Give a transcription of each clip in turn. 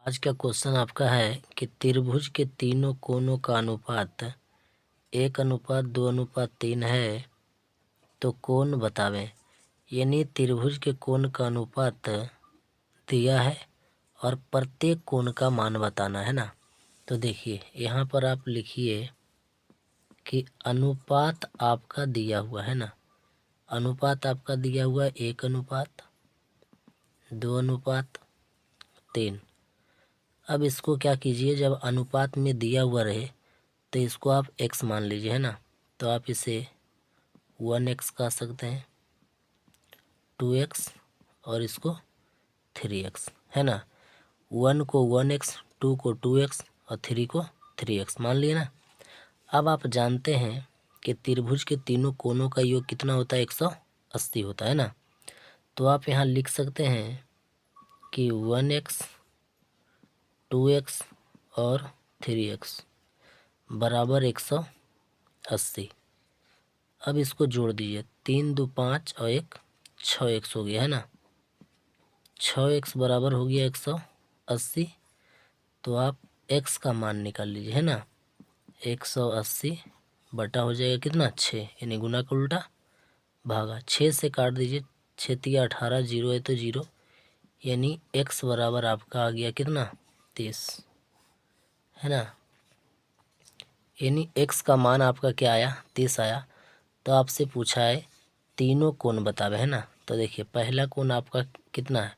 आज का क्वेश्चन आपका है कि त्रिभुज के तीनों कोनों का अनुपात 1:2:3 है, तो कोण बतावें। यानी त्रिभुज के कोण का अनुपात दिया है और प्रत्येक कोण का मान बताना है ना। तो देखिए यहाँ पर आप लिखिए कि अनुपात आपका दिया हुआ है ना। अनुपात आपका दिया हुआ 1:2:3। अब इसको क्या कीजिए, जब अनुपात में दिया हुआ रहे तो इसको आप x मान लीजिए, है ना। तो आप इसे 1x कह सकते हैं, 2x और इसको 3x, है ना। 1 को 1x, 2 को 2x और 3 को 3x मान लिए ना। अब आप जानते हैं कि त्रिभुज के तीनों कोनों का योग कितना होता है, 180 होता है ना। तो आप यहाँ लिख सकते हैं कि 1x, 2x और 3x बराबर 180। अब इसको जोड़ दीजिए, 3 2 5 और 1 6x हो गया, है ना। 6x बराबर हो गया 180। तो आप x का मान निकाल लीजिए, है ना। 180 बटा हो जाएगा कितना, 6, यानी गुना का उल्टा भागा। 6 से काट दीजिए, 6 तिया 18, 0 है तो 0, यानी x बराबर आपका आ गया कितना, 30, है ना। यानी x का मान आपका क्या आया, 30 आया। तो आपसे पूछा है तीनों कोण बतावे, है ना। तो देखिए पहला कोण आपका कितना है,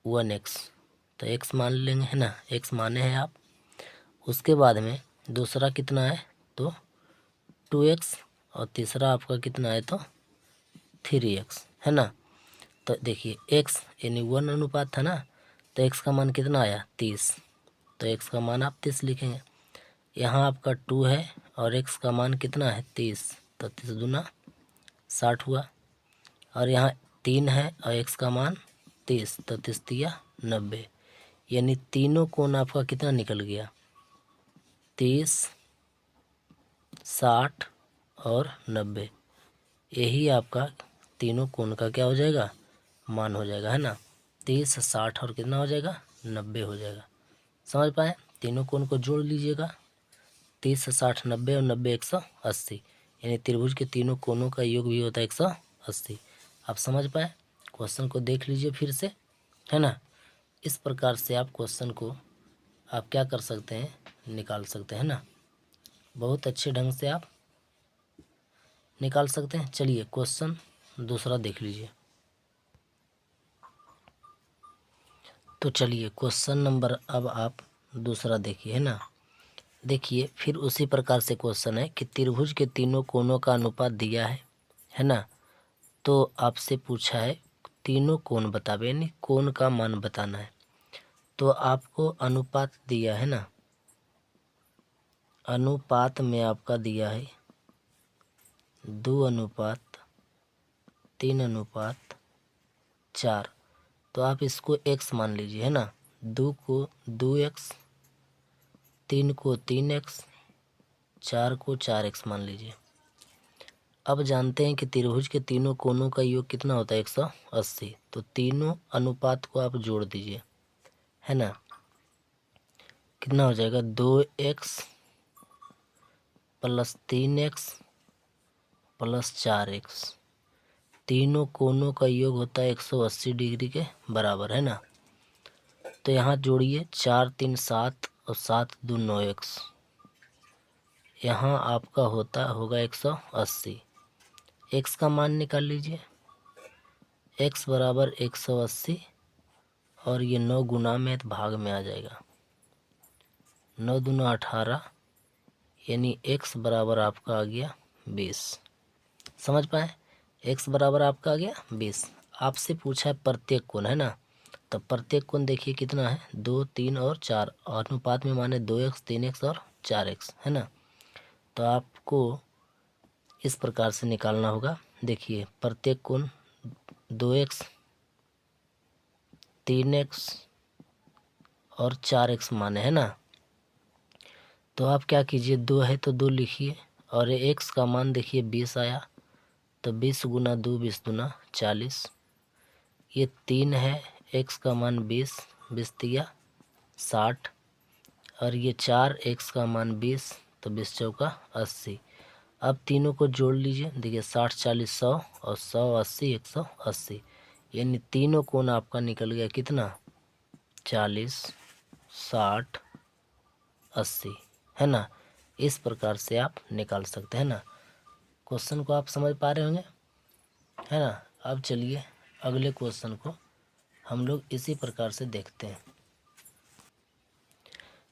1x, तो x मान लेंगे, है ना, x माने हैं आप। उसके बाद में दूसरा कितना है, तो 2x, और तीसरा आपका कितना है, तो 3x, है ना। तो देखिए x यानी 1 अनुपात था ना, तो x का मान कितना आया, 30। तो x का मान आप 30 लिखेंगे। यहाँ आपका 2 है और x का मान कितना है, 30, तो 30 दूना 60 हुआ। और यहाँ 3 है और x का मान 30, तो 30 तिया 90, यानी तीनों कोण आपका कितना निकल गया, 30, 60 और 90। यही आपका तीनों कोण का क्या हो जाएगा, मान हो जाएगा, है ना। 30, 60 और कितना हो जाएगा, 90 हो जाएगा। समझ पाए, तीनों कोण को जोड़ लीजिएगा, 30, 60, 90 और 90 180, यानी त्रिभुज के तीनों कोणों का योग भी होता है 180। आप समझ पाए। क्वेश्चन को देख लीजिए फिर से, है ना। इस प्रकार से आप क्वेश्चन को आप क्या कर सकते हैं, निकाल सकते हैं ना। बहुत अच्छे ढंग से आप निकाल सकते हैं। चलिए क्वेश्चन दूसरा देख लीजिए। तो चलिए क्वेश्चन नंबर अब आप दूसरा देखिए, है ना। देखिए फिर उसी प्रकार से क्वेश्चन है कि त्रिभुज के तीनों कोणों का अनुपात दिया है ना। तो आपसे पूछा है तीनों कोण बतावे, यानी कोण का मान बताना है। तो आपको अनुपात दिया है ना, अनुपात में आपका दिया है 2:3:4। तो आप इसको x मान लीजिए, है ना। 2 को 2x, 3 को 3x, 4 को 4x मान लीजिए। अब जानते हैं कि त्रिभुज के तीनों कोणों का योग कितना होता है, 180। तो तीनों अनुपात को आप जोड़ दीजिए, है ना। कितना हो जाएगा, 2x plus 3x plus 4x। तीनों कोणों का योग होता है 180 डिग्री के बराबर, है ना। तो यहाँ जोड़िए, 4 3 7 और 7 2 9x। यहाँ आपका होगा 180। x का मान निकाल लीजिए, x बराबर 180, और ये 9 गुना में तो भाग में आ जाएगा, 9 दूना 18, यानी x बराबर आपका आ गया 20। समझ पाए, x बराबर आपका आ गया 20। आपसे पूछा है प्रत्येक कोण, है ना। तो प्रत्येक कोण देखिए कितना है, 2 3 और 4, अनुपात में माने 2x 3x और 4x, है ना। तो आपको इस प्रकार से निकालना होगा। देखिए प्रत्येक कोण 2x 3x और 4x माने, है ना। तो आप क्या कीजिए, 2 है तो 2 लिखिए, और x का मान देखिए 20 आया, तो 20 गुना 2 20 दूना 40। ये 3 है, x का मान 20, 20 तिया 60 और ये 4 x का मान 20, तो 20 चौका 80। अब तीनों को जोड़ लीजिए, देखिए 60 40 100 और 100 80 180, यानी तीनों कोण आपका निकल गया कितना 40 60 80, है ना। इस प्रकार से आप निकाल सकते हैं ना। क्वेश्चन को आप समझ पा रहे होंगे, है ना। अब चलिए अगले क्वेश्चन को हम लोग इसी प्रकार से देखते हैं।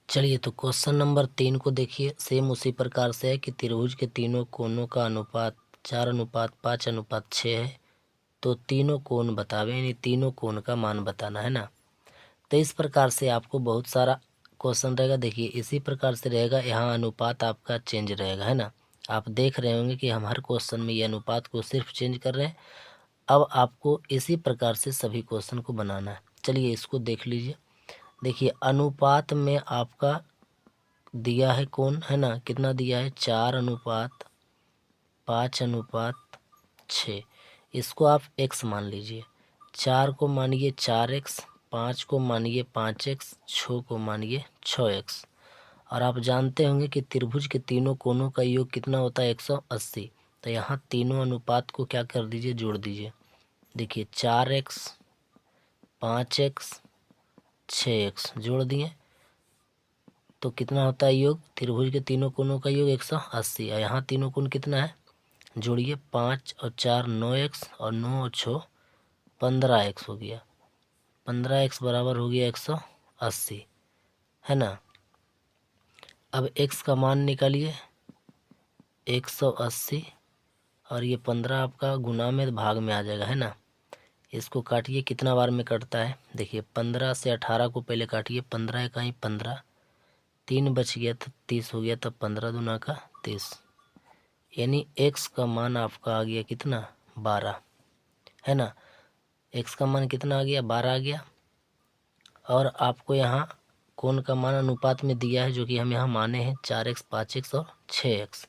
चलिए तो क्वेश्चन नंबर 3 को देखिए, सेम उसी प्रकार से है कि त्रिभुज के तीनों कोनों का अनुपात 4:5:6 है, तो तीनों कोण बतावे, यानी तीनों कोण का मान बताना है ना। तो इस प्रकार से आपको बहुत सारा क्वेश्चन रहेगा। देखिए इसी प्रकार से रहेगा, यहाँ अनुपात आपका चेंज रहेगा, है ना। आप देख रहे होंगे कि हम हर क्वेश्चन में ये अनुपात को सिर्फ चेंज कर रहे हैं। अब आपको इसी प्रकार से सभी क्वेश्चन को बनाना है। चलिए इसको देख लीजिए। देखिए अनुपात में आपका दिया है कौन, है ना, कितना दिया है 4:5:6। इसको आप x मान लीजिए। 4 को मानिए 4x, 5 को मानिए 5x, 6 को मानिए 6x। और आप जानते होंगे कि त्रिभुज के तीनों कोनों का योग कितना होता है 180। तो यहाँ तीनों अनुपात को क्या कर दीजिए, जोड़ दीजिए। देखिए 4x 5x 6x जोड़ दिए तो कितना होता है योग, त्रिभुज के तीनों कोनों का योग 180। और यहाँ तीनों कोण कितना है, जोड़िए 5 और 4 9x और 9 और 6 15x हो गया। 15x बराबर हो गया 180, है ना। अब x का मान निकालिए 180 और ये 15 आपका गुना में भाग में आ जाएगा, है ना। इसको काटिए, कितना बार में कटता है, देखिए 15 से 18 को पहले काटिए, 15 का ही 15, 3 बच गया तो 30 हो गया, तब 15 दूना का 30, यानी x का मान आपका आ गया कितना 12, है ना। x का मान कितना आ गया 12 आ गया। और आपको यहाँ कोण का मान अनुपात में दिया है, जो कि हम यहाँ माने हैं 4x 5x और 6x।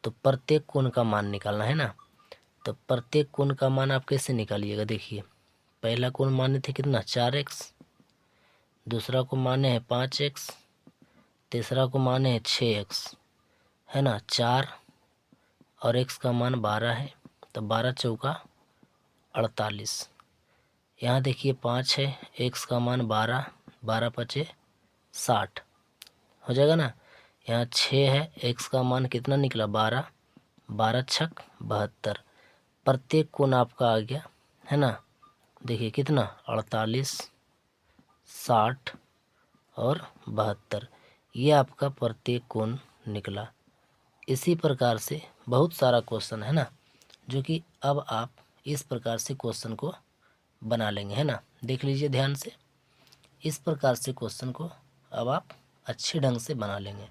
तो प्रत्येक कोण का मान निकालना है ना। तो प्रत्येक कोण का मान आप कैसे निकालिएगा, देखिए पहला कोण माने थे कितना 4x, दूसरा को माने हैं 5x, तीसरा को माने हैं 6x, है ना। 4 और x का मान 12 है, तो 12 चौका 48। यहाँ देखिए 5 है, x का मान 12, 12 पचे 60 हो जाएगा ना। यहाँ 6 है, x का मान कितना निकला 12, 12 छक 72। प्रत्येक कोण आपका आ गया, है ना। देखिए कितना 48 60 और 72, ये आपका प्रत्येक कोण निकला। इसी प्रकार से बहुत सारा क्वेश्चन है ना, जो कि अब आप इस प्रकार से क्वेश्चन को बना लेंगे, है ना। देख लीजिए ध्यान से, इस प्रकार से क्वेश्चन को अब आप अच्छे ढंग से बना लेंगे।